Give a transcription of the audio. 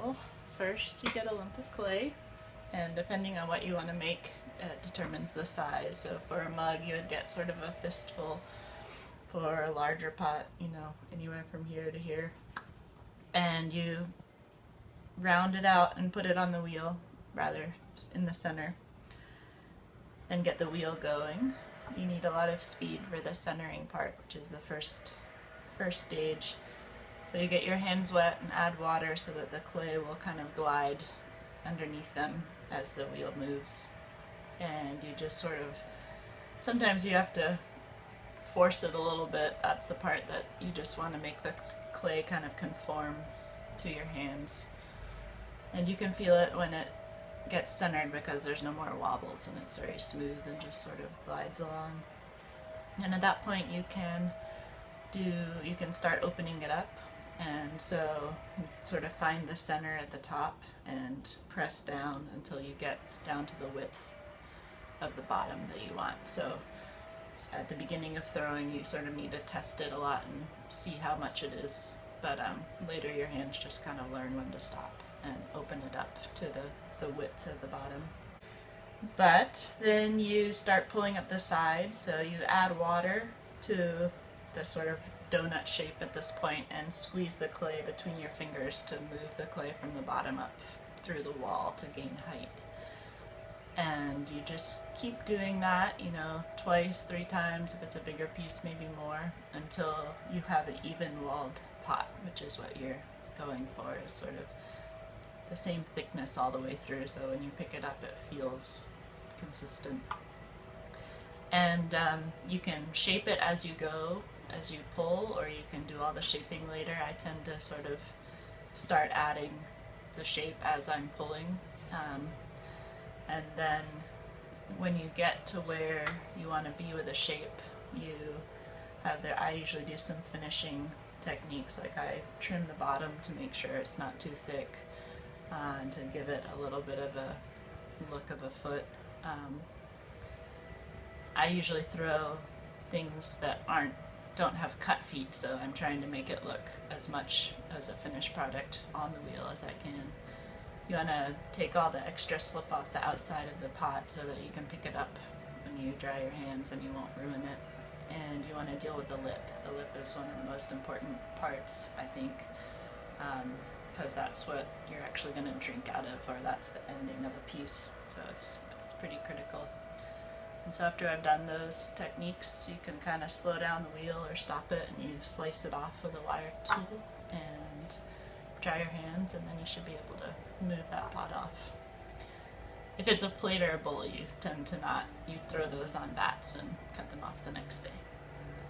wheel. First you get a lump of clay, and depending on what you want to make, it determines the size. So for a mug you would get sort of a fistful. For a larger pot, you know, anywhere from here to here. And you round it out and put it on the wheel, rather in the center, and get the wheel going. You need a lot of speed for the centering part, which is the first stage. So you get your hands wet and add water so that the clay will kind of glide underneath them as the wheel moves. And you just sort of, sometimes you have to force it a little bit. That's the part that you just want to make the clay kind of conform to your hands. And you can feel it when it gets centered because there's no more wobbles and it's very smooth and just sort of glides along. And at that point you can start opening it up, and so you sort of find the center at the top and press down until you get down to the width of the bottom that you want. So at the beginning of throwing you sort of need to test it a lot and see how much it is, but later your hands just kind of learn when to stop and open it up to the width of the bottom. But then you start pulling up the sides, so you add water to the sort of donut shape at this point and squeeze the clay between your fingers to move the clay from the bottom up through the wall to gain height. And you just keep doing that, you know, twice, 3 times, if it's a bigger piece, maybe more, until you have an even-walled pot, which is what you're going for, is sort of the same thickness all the way through, so when you pick it up it feels consistent. And you can shape it as you go, as you pull, or you can do all the shaping later. I tend to sort of start adding the shape as I'm pulling. And then when you get to where you want to be with a shape, I usually do some finishing techniques, like I trim the bottom to make sure it's not too thick, and to give it a little bit of a look of a foot. I usually throw things that don't have cut feet, so I'm trying to make it look as much as a finished product on the wheel as I can. You want to take all the extra slip off the outside of the pot so that you can pick it up when you dry your hands and you won't ruin it. And you want to deal with the lip. The lip is one of the most important parts, I think, because that's what you're actually going to drink out of, or that's the ending of a piece. So it's pretty critical. And so after I've done those techniques, you can kind of slow down the wheel or stop it, and you slice it off with a wire tool and dry your hands, and then you should be able to move that pot off. If it's a plate or a bowl, you tend to not. You throw those on bats and cut them off the next day.